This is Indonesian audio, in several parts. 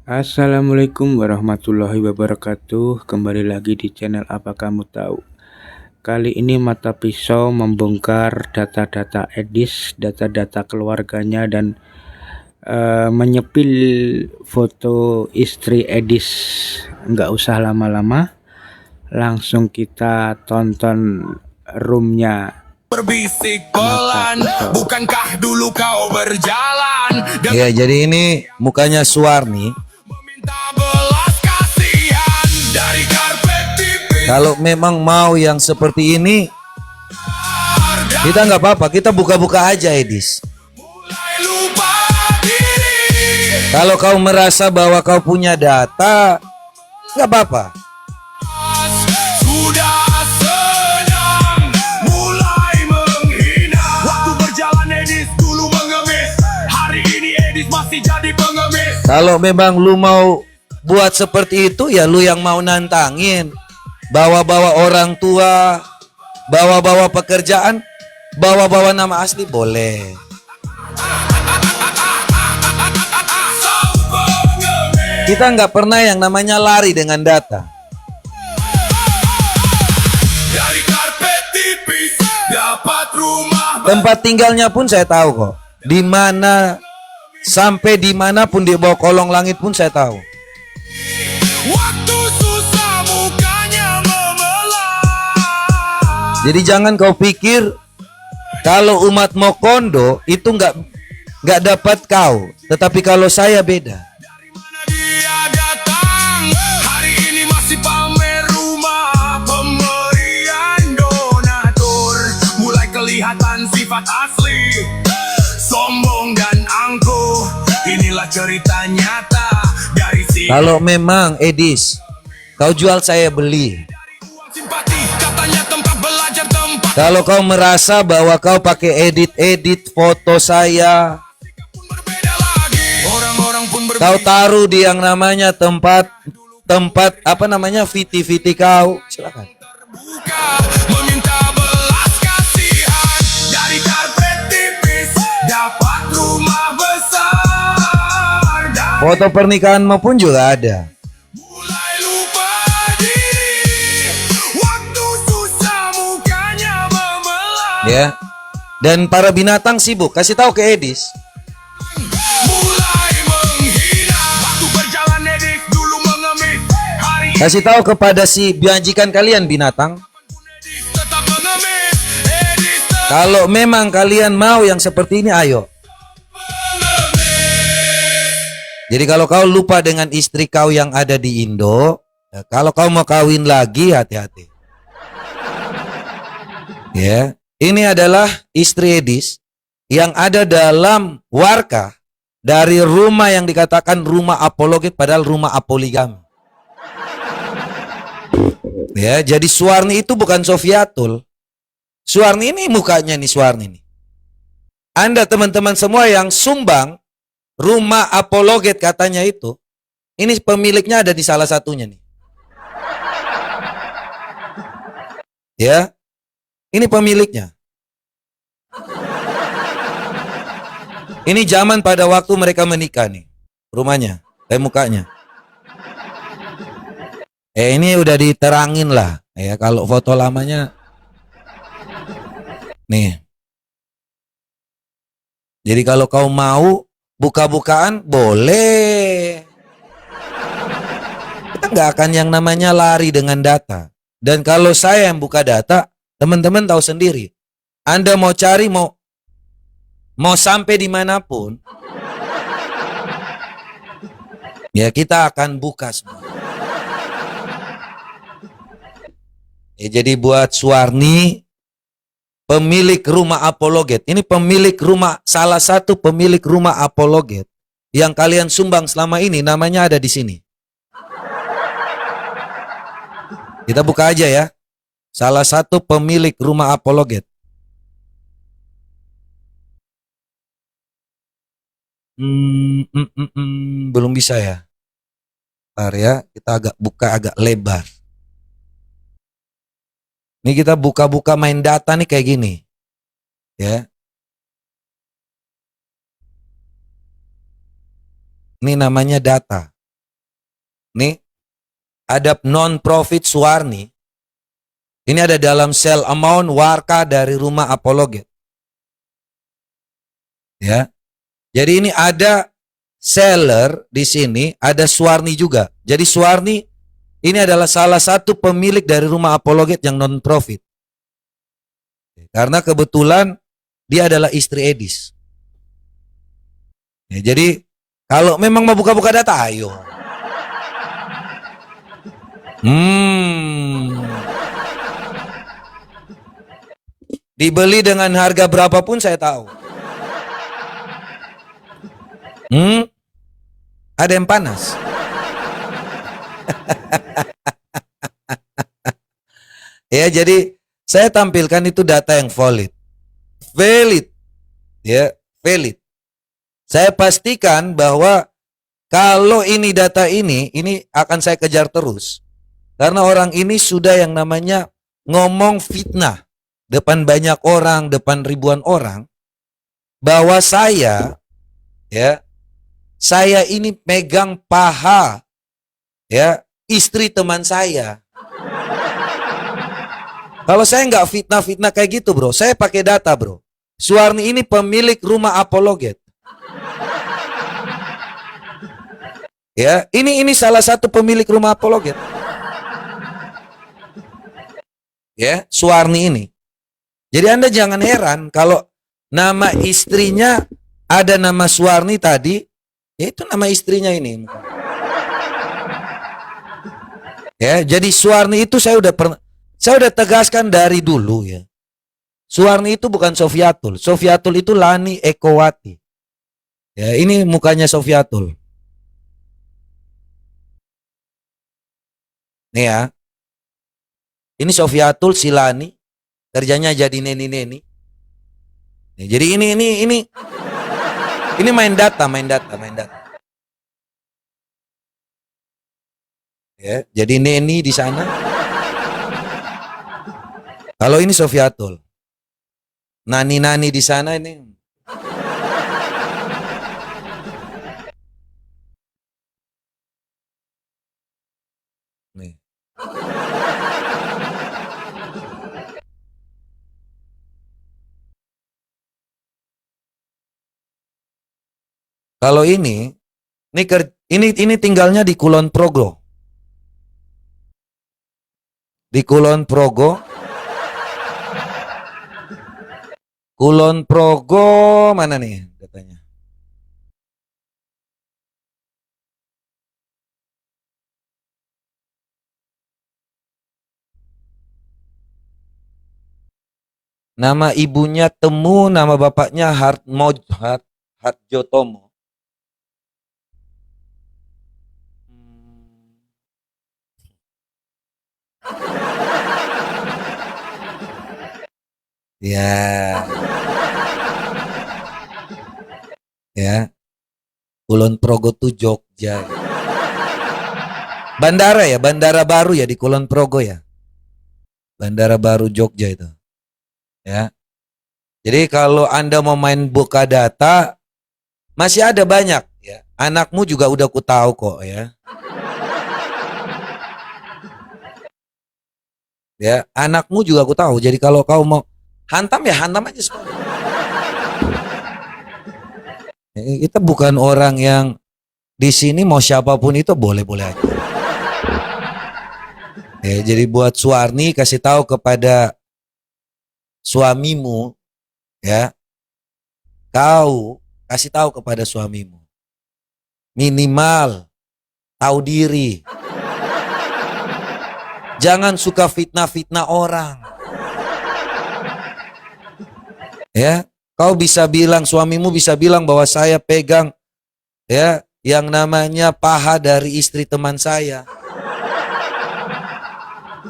Assalamualaikum warahmatullahi wabarakatuh. Kembali lagi di channel Apa Kamu Tahu. Kali ini Mata Pisau membongkar data-data Edis, data-data keluarganya, dan menyepil foto istri Edis. Nggak usah lama-lama, langsung kita tonton roomnya Berbisik pelan, bukankah dulu kau berjalan? Ya, jadi ini mukanya Suwarni. Meminta belas kasihan dari karpet tipis. Kalau memang mau yang seperti ini, kita nggak apa-apa, kita buka-buka aja, Edis. Mulai lupa diri. Kalau kau merasa bahwa kau punya data, nggak apa-apa. Sudah senang, mulai menghina. Waktu berjalan Edis dulu mengemis. Hari ini Edis masih jadi pengemis. Kalau memang lu mau buat seperti itu, ya lu yang mau nantangin. Bawa-bawa orang tua, bawa-bawa pekerjaan, bawa-bawa nama asli, boleh. Kita nggak pernah yang namanya lari dengan data. Dari karpet tipis dapat rumah. Tempat tinggalnya pun saya tahu kok. Di mana sampai dimanapun di bawah kolong langit pun saya tahu. Waktu susah mukanya memelas. Jadi jangan kau pikir kalau umat mau kondo itu nggak dapat kau. Tetapi kalau saya beda. Dari mana dia datang? Hari ini masih pamer rumah. Pemberian donatur mulai kelihatan sifat asli. Sombong dan angkuh. Inilah cerita nyata dari si. Kalau memang Edis, kau jual saya beli. Uang simpati katanya tempat belajar tempat. Kalau kau merasa bahwa kau pakai edit foto saya, Pun berbeda lagi. Orang-orang pun berbeda. kau taruh di yang namanya tempat apa namanya VT kau, silakan. Buka meminta belas kasihan dari karpet tipis dapat rumah besar dan Foto pernikahanmu pun juga ada. mulai lupa diri. Waktu susah mukanya memelas. Ya. Dan para binatang sibuk. Kasih tahu ke Edis. Mulai menghina. Waktu berjalan Edis dulu mengemis. Hari ini Kasih tahu kepada si majikan kalian binatang. Edis tetap mengemis. Edis tetap Kalau memang kalian mau yang seperti ini, ayo. Jadi kalau kau lupa dengan istri kau yang ada di Indo, ya, kalau kau mau kawin lagi, hati-hati. Ya, ini adalah istri Edis yang ada dalam warkah dari rumah yang dikatakan rumah apologet, padahal rumah apoligami. Ya, jadi Suwarni itu bukan Sofiatul. Suwarni ini mukanya nih, Suwarni nih. Anda teman-teman semua yang sumbang rumah apologet katanya itu, ini pemiliknya ada di salah satunya nih. Ya, ini pemiliknya. Ini zaman pada waktu mereka menikah nih, rumahnya, mukanya. Ini udah diterangin lah, ya kalau foto lamanya, nih. Jadi kalau kau mau buka-bukaan boleh. Kita nggak akan yang namanya lari dengan data. Dan kalau saya yang buka data, teman-teman tahu sendiri. Anda mau cari, mau sampai dimanapun, ya kita akan buka semua. Ya, jadi buat Suwarni, pemilik rumah apologet, ini pemilik rumah, salah satu pemilik rumah apologet yang kalian sumbang selama ini, namanya ada di sini. Kita buka aja ya. Salah satu pemilik rumah apologet. Belum bisa ya. Bentar ya, kita agak buka agak lebar. Ini kita buka-buka main data nih kayak gini. Ya. Ini namanya data. Nih, ada non-profit Suwarni. Ini ada dalam sel amount warka dari rumah Apologet. Ya. Jadi ini ada seller di sini, ada Suwarni juga. Jadi Suwarni ini adalah salah satu pemilik dari rumah Apologet yang non-profit. Karena kebetulan dia adalah istri Edis. Ya, jadi kalau memang mau buka-buka data, ayo. Dibeli dengan harga berapapun saya tahu. Ada yang panas. Ya, jadi saya tampilkan itu data yang valid. Ya, valid. Saya pastikan bahwa kalau ini data ini akan saya kejar terus. Karena orang ini sudah yang namanya ngomong fitnah depan banyak orang, depan ribuan orang, bahwa saya ini megang paha istri teman saya. Kalau saya nggak fitnah-fitnah kayak gitu, bro, saya pakai data, bro. Suwarni ini pemilik rumah Apologet. Ya, ini salah satu pemilik rumah Apologet. Ya, Suwarni ini. Jadi Anda jangan heran kalau nama istrinya ada nama Suwarni tadi, ya itu nama istrinya ini. Ya, jadi Suwarni itu saya udah tegaskan dari dulu ya. Suwarni itu bukan Sofiatul. Sofiatul itu Lani Ekowati. Ya, ini mukanya Sofiatul. Nih ya. Ini Sofiatul si Lani, kerjanya jadi neni-neni. Ya, jadi ini main data. Ya, jadi neni di sana. Kalau ini Sofiatul. Nani-nani di sana ini. Nih. Kalau ini tinggalnya di Kulon Progo. Di Kulon Progo. Kulon Progo mana nih katanya? Nama ibunya Temu, nama bapaknya Harjotomo. Ya. Ya. Kulon Progo tuh Jogja. Bandara ya, bandara baru ya di Kulon Progo ya. Bandara baru Jogja itu. Ya. Jadi kalau Anda mau main buka data, masih ada banyak ya. Anakmu juga udah ku tahu kok ya. Ya, anakmu juga aku tahu. Jadi kalau kau mau hantam ya hantam aja semua. Kita bukan orang yang di sini mau siapapun itu boleh-boleh aja. Ya, jadi buat Suwarni kasih tahu kepada suamimu ya. Kau kasih tahu kepada suamimu. Minimal tahu diri. Jangan suka fitnah-fitnah orang. Ya, kau bisa bilang, suamimu bisa bilang bahwa saya pegang ya yang namanya paha dari istri teman saya.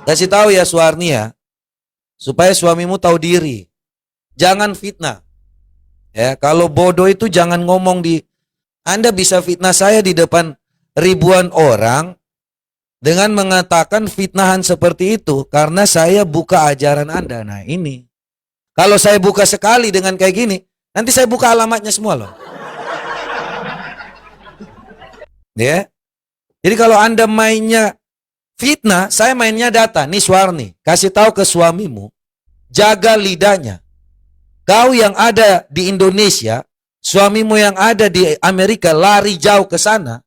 Kasih tahu ya Suwarni ya, supaya suamimu tahu diri. Jangan fitnah. Ya, kalau bodoh itu jangan ngomong di. Anda bisa fitnah saya di depan ribuan orang dengan mengatakan fitnahan seperti itu karena saya buka ajaran Anda. Nah ini. Kalau saya buka sekali dengan kayak gini, nanti saya buka alamatnya semua loh. Ya. Jadi kalau Anda mainnya fitnah, saya mainnya data. Nih Suwarni, kasih tahu ke suamimu, jaga lidahnya. Kau yang ada di Indonesia, suamimu yang ada di Amerika lari jauh ke sana.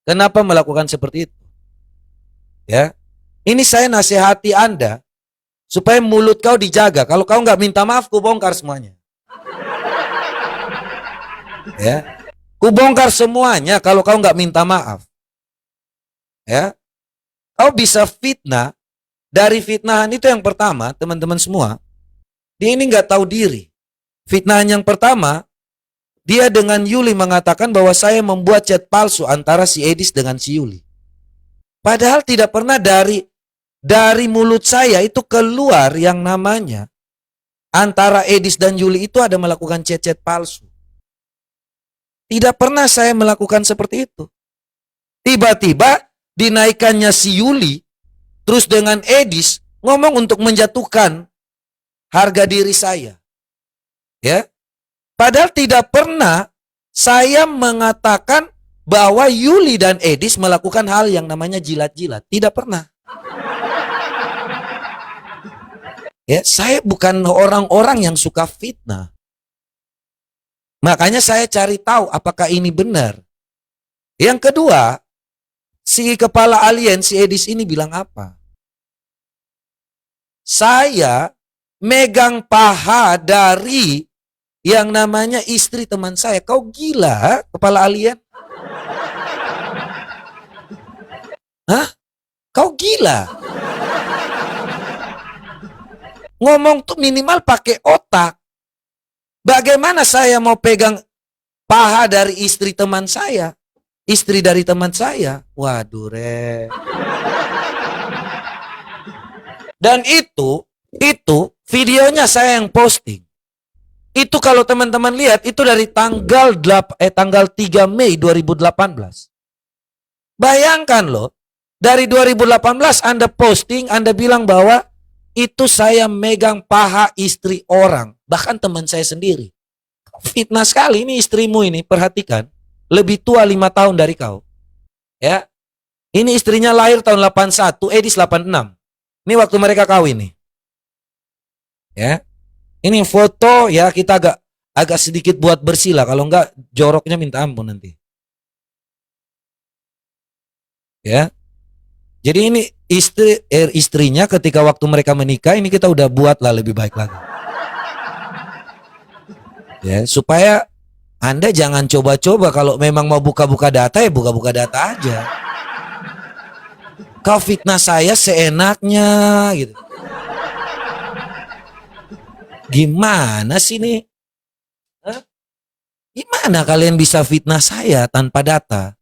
Kenapa melakukan seperti itu? Ya, ini saya nasihati Anda supaya mulut kau dijaga. Kalau kau nggak minta maaf, ku bongkar semuanya. Ya, ku bongkar semuanya kalau kau nggak minta maaf. Ya, kau bisa fitnah. Dari fitnahan itu yang pertama, teman-teman semua, dia ini nggak tahu diri. Fitnahan yang pertama, dia dengan Yuli mengatakan bahwa saya membuat chat palsu antara si Edis dengan si Yuli. Padahal tidak pernah dari mulut saya itu keluar yang namanya antara Edis dan Yuli itu ada melakukan chat-chat palsu. Tidak pernah saya melakukan seperti itu. Tiba-tiba dinaikannya si Yuli, terus dengan Edis ngomong untuk menjatuhkan harga diri saya. Ya. Padahal tidak pernah saya mengatakan bahwa Yuli dan Edis melakukan hal yang namanya jilat-jilat. Tidak pernah. Ya, saya bukan orang-orang yang suka fitnah. Makanya saya cari tahu apakah ini benar. Yang kedua, si kepala alien, si Edis ini bilang apa? Saya megang paha dari yang namanya istri teman saya. Kau gila, kepala alien? Hah? Kau gila? Ngomong tuh minimal pakai otak. Bagaimana saya mau pegang paha dari istri teman saya? Istri dari teman saya? Waduh, re. Dan itu videonya saya yang posting. Itu kalau teman-teman lihat, itu dari tanggal 3 Mei 2018. Bayangkan loh, dari 2018 Anda posting, Anda bilang bahwa itu saya megang paha istri orang. Bahkan teman saya sendiri. Fitnah sekali, ini istrimu ini, perhatikan. Lebih tua 5 tahun dari kau. Ya, ini istrinya lahir tahun 81, Edis 86. Ini waktu mereka kawin nih. Ya. Ini foto ya, kita agak sedikit buat bersih lah, kalau enggak joroknya minta ampun nanti. Ya. Jadi ini istrinya ketika waktu mereka menikah, ini kita udah buat lah lebih baik lagi. Ya, supaya Anda jangan coba-coba kalau memang mau buka-buka data ya buka-buka data aja. Kau fitnah saya seenaknya gitu. Gimana sih nih? Hah? Gimana kalian bisa fitnah saya tanpa data?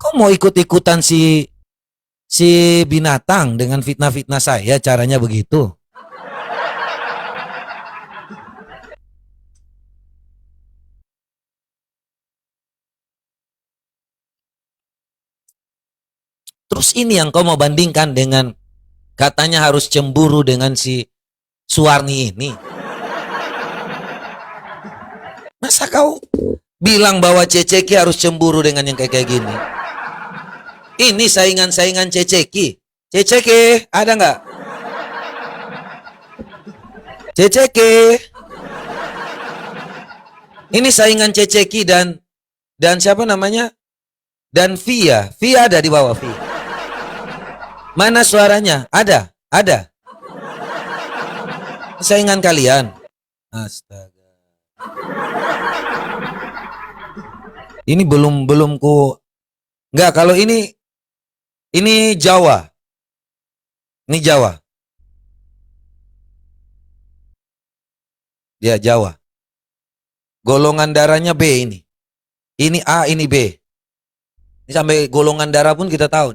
Kok mau ikut-ikutan si binatang dengan fitnah-fitnah saya, caranya begitu? Terus ini yang kau mau bandingkan dengan katanya harus cemburu dengan si Suwarni ini. Masa kau bilang bahwa Ceceki harus cemburu dengan yang kayak gini? Ini saingan-saingan Ceceki. Ceceki, ada nggak? Ceceki. Ini saingan Ceceki dan siapa namanya? Dan Via. Via ada di bawah, Via. Mana suaranya? Ada? Ada. Saingan kalian. Astaga. Ini belum enggak, kalau ini Jawa. Ini Jawa. Dia Jawa. Golongan darahnya B ini. Ini A, ini B. Ini sampai golongan darah pun kita tahu.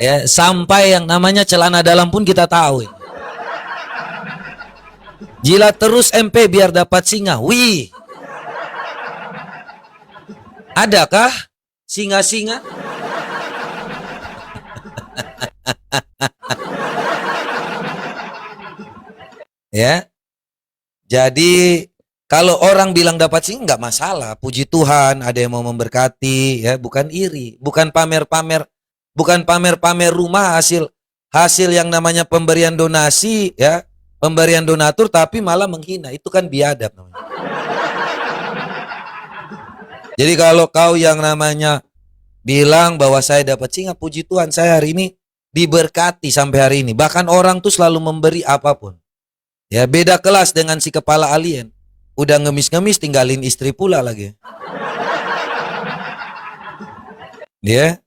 Ya, sampai yang namanya celana dalam pun kita tahu. Jilat terus MP biar dapat singa. Wih. Adakah singa-singa? Ya. Jadi Kalau orang bilang dapat sih nggak masalah, puji Tuhan, ada yang mau memberkati, ya, bukan iri, bukan pamer-pamer, bukan pamer-pamer rumah hasil hasil yang namanya pemberian donasi, ya, pemberian donatur, tapi malah menghina, itu kan biadab namanya. Jadi kalau kau yang namanya bilang bahwa saya dapat singa, puji Tuhan, saya hari ini diberkati sampai hari ini. Bahkan orang tuh selalu memberi apapun. Ya, beda kelas dengan si kepala alien. Udah ngemis-ngemis tinggalin istri pula lagi. Dia,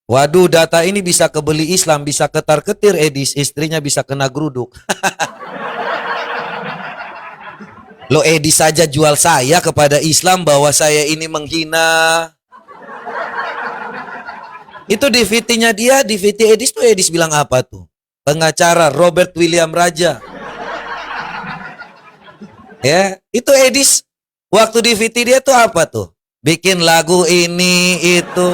waduh, data ini bisa kebeli Islam, bisa ketar-ketir Edis, istrinya bisa kena geruduk. Lo Edis saja jual saya kepada Islam bahwa saya ini menghina. Itu DVT-nya dia, DVT Edis tuh, Edis bilang apa tuh? Pengacara Robert William Raja. Ya, itu Edis waktu DVT dia tuh apa tuh? Bikin lagu ini itu.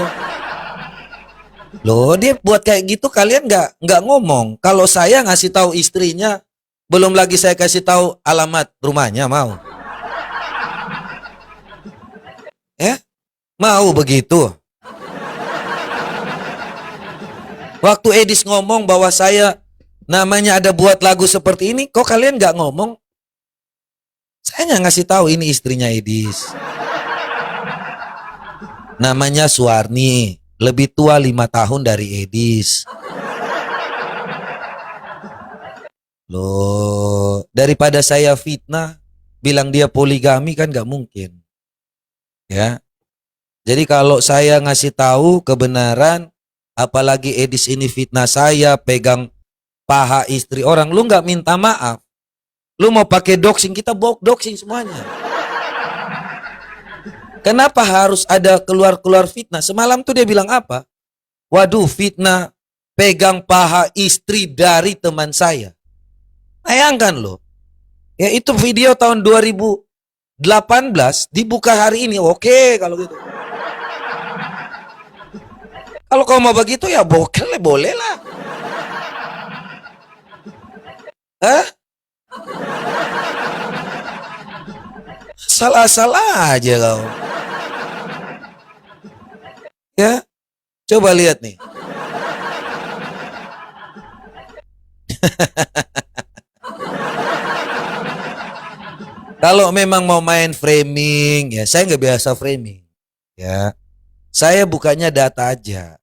Loh, dia buat kayak gitu kalian nggak ngomong. Kalau saya ngasih tahu istrinya, belum lagi saya kasih tahu alamat rumahnya, mau? Ya, mau begitu? Waktu Edis ngomong bahwa saya namanya ada buat lagu seperti ini, kok kalian nggak ngomong? Saya nggak ngasih tahu ini istrinya Edis. Namanya Suwarni, lebih tua 5 tahun dari Edis. Loh, daripada saya fitnah, bilang dia poligami kan nggak mungkin. Ya, jadi kalau saya ngasih tahu kebenaran, apalagi Edis ini fitnah saya, pegang paha istri orang, lu nggak minta maaf. Lu mau pakai doxing, kita bawa doxing semuanya. Kenapa harus ada keluar-keluar fitnah? Semalam tuh dia bilang apa? Waduh, fitnah pegang paha istri dari teman saya. Bayangkan loh. Ya, itu video tahun 2018 dibuka hari ini. Oke, kalau gitu. Kalau kau mau begitu ya boleh lah. Hah? Salah-salah aja kau. Ya, coba lihat nih. Kalau memang mau main framing, ya saya nggak biasa framing. Ya, saya bukanya data aja.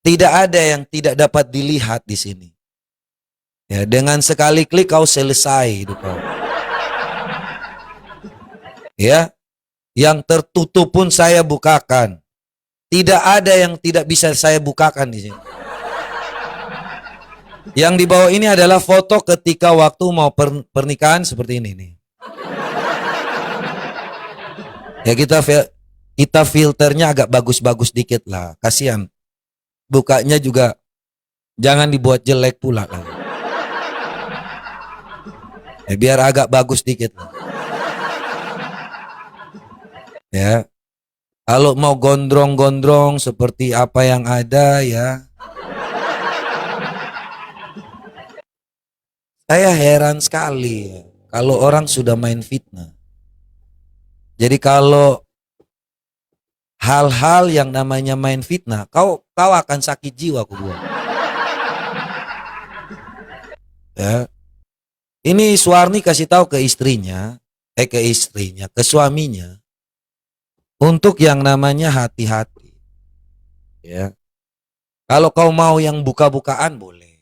Tidak ada yang tidak dapat dilihat di sini. Ya, dengan sekali klik kau selesai hidup kau. Ya, yang tertutup pun saya bukakan. Tidak ada yang tidak bisa saya bukakan di sini. Yang di bawah ini adalah foto ketika waktu mau pernikahan seperti ini nih. Ya, kita filternya agak bagus-bagus dikit lah. Kasihan. Bukanya juga jangan dibuat jelek pula lah. Ya, biar agak bagus dikit lah. Ya. Kalau mau gondrong-gondrong seperti apa yang ada, ya. Saya heran sekali ya, kalau orang sudah main fitnah. Jadi kalau hal-hal yang namanya main fitnah, kau akan sakit jiwa, aku bilang. Ya. Ini Suwarni kasih tahu ke istrinya, ke suaminya, untuk yang namanya hati-hati. Ya. Kalau kau mau yang buka-bukaan boleh.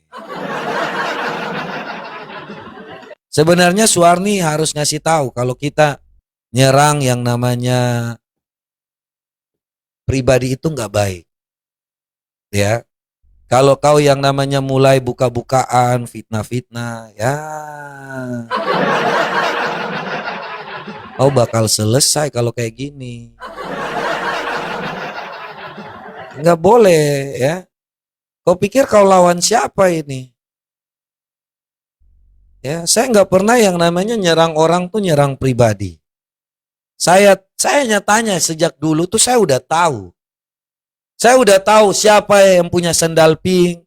Sebenarnya Suwarni harus ngasih tahu kalau kita nyerang yang namanya pribadi itu nggak baik. Ya. Kalau kau yang namanya mulai buka-bukaan, fitnah-fitnah, ya. Kau bakal selesai kalau kayak gini. Nggak boleh, ya. Kau pikir kau lawan siapa ini? Ya, saya nggak pernah yang namanya nyerang orang tuh nyerang pribadi. Saya nyatanya sejak dulu tuh saya udah tahu. Saya udah tahu siapa yang punya sendal pink.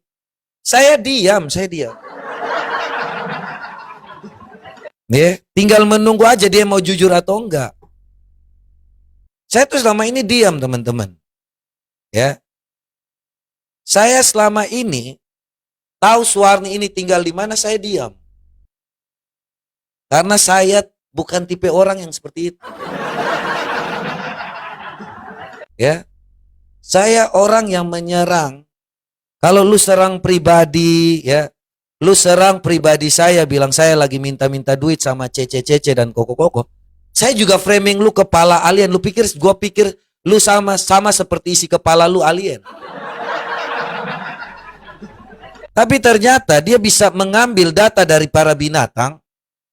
Saya diam. Ya, tinggal menunggu aja dia mau jujur atau enggak. Saya tuh selama ini diam, teman-teman. Ya. Saya selama ini tahu Suwarni ini tinggal di mana, saya diam. Karena saya bukan tipe orang yang seperti itu. Ya. Saya orang yang menyerang. Kalau lu serang pribadi, ya, lu serang pribadi saya, bilang saya lagi minta-minta duit sama Cece dan Koko. Saya juga framing lu kepala alien. Lu pikir, gua pikir lu sama seperti isi kepala lu alien. Tapi ternyata dia bisa mengambil data dari para binatang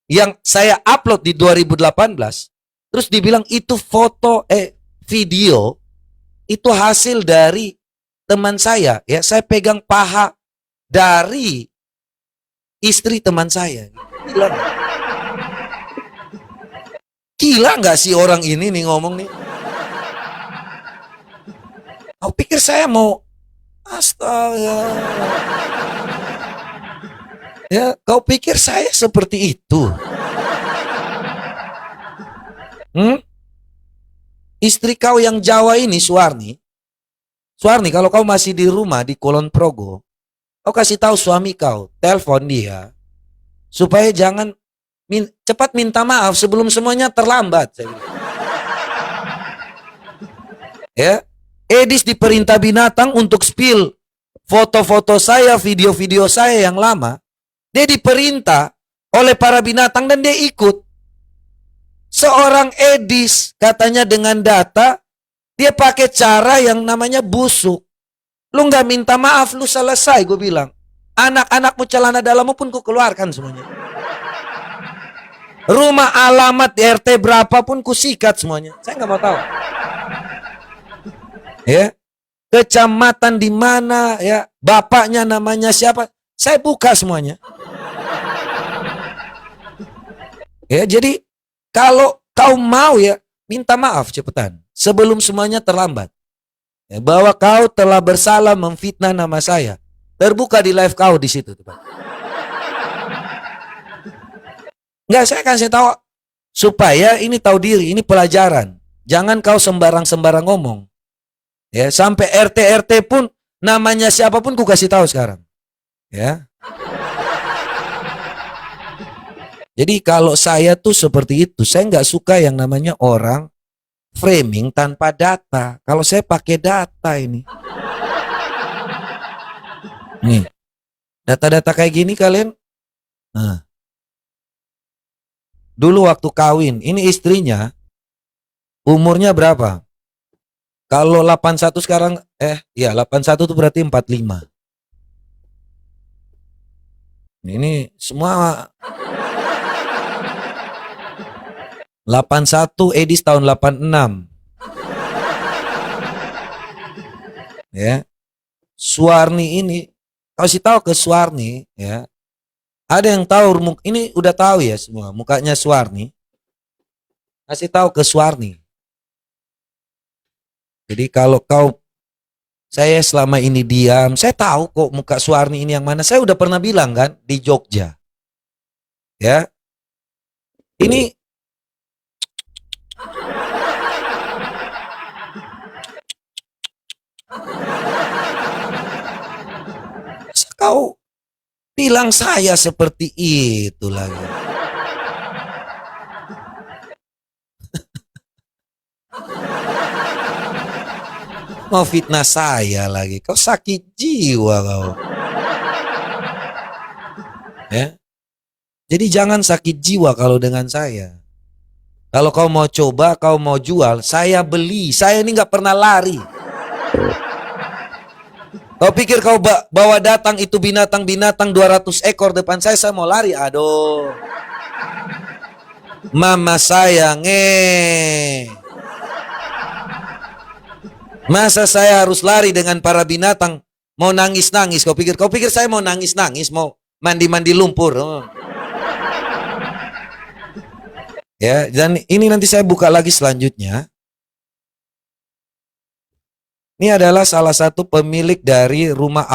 yang saya upload di 2018. Terus dibilang itu video itu hasil dari teman saya. Ya, saya pegang paha dari istri teman saya. Gila nggak sih orang ini nih ngomong nih? Kau pikir saya mau astaga? Ya, kau pikir saya seperti itu? Istri kau yang Jawa ini, Suwarni, kalau kau masih di rumah di Kulon Progo, kau kasih tahu suami kau, telepon dia, supaya jangan cepat minta maaf sebelum semuanya terlambat. Saya bilang. Ya, Edis diperintah binatang untuk spill foto-foto saya, video-video saya yang lama. Dia diperintah oleh para binatang dan dia ikut. Seorang Edis katanya dengan data, dia pakai cara yang namanya busuk. Lu nggak minta maaf, lu selesai, gue bilang. Anak-anakmu celana dalammu pun ku keluarkan semuanya. Rumah alamat di RT berapapun ku sikat semuanya. Saya nggak mau tahu. Ya, kecamatan di mana, ya, bapaknya namanya siapa, saya buka semuanya. Ya, jadi kalau kau mau, ya, minta maaf cepetan sebelum semuanya terlambat. Ya, bahwa kau telah bersalah memfitnah nama saya. Terbuka di live kau di situ, teman. Enggak, saya kasih tahu supaya ini tahu diri, ini pelajaran. Jangan kau sembarang-sembarang ngomong. Ya, sampai RT pun namanya siapapun ku kasih tahu sekarang. Ya. Jadi kalau saya tuh seperti itu, saya nggak suka yang namanya orang framing tanpa data. Kalau saya pakai data ini. Nih, data-data kayak gini kalian. Nah. Dulu waktu kawin, ini istrinya umurnya berapa? Kalau 81 sekarang, 81 tuh berarti 45. Ini semua 81, Edis tahun 86. Ya. Suwarni ini, kasih tahu ke Suwarni, ya. Ada yang tahu, ini udah tahu ya semua, mukanya Suwarni. Kasih tahu ke Suwarni. Jadi kalau saya selama ini diam, saya tahu kok muka Suwarni ini yang mana. Saya udah pernah bilang kan di Jogja. Ya. Ini kau bilang saya seperti itu lagi. Mau fitnah saya lagi. Kau sakit jiwa kau. Ya. Jadi jangan sakit jiwa kalau dengan saya. Kalau kau mau coba, kau mau jual, saya beli. Saya ini nggak pernah lari. Kau pikir kau bawa datang itu binatang-binatang 200 ekor depan saya mau lari? Aduh. Mama saya Masa saya harus lari dengan para binatang mau nangis-nangis? Kau pikir saya mau nangis-nangis, mau mandi-mandi lumpur? Oh. Ya, dan ini nanti saya buka lagi selanjutnya. Ini adalah salah satu pemilik dari rumah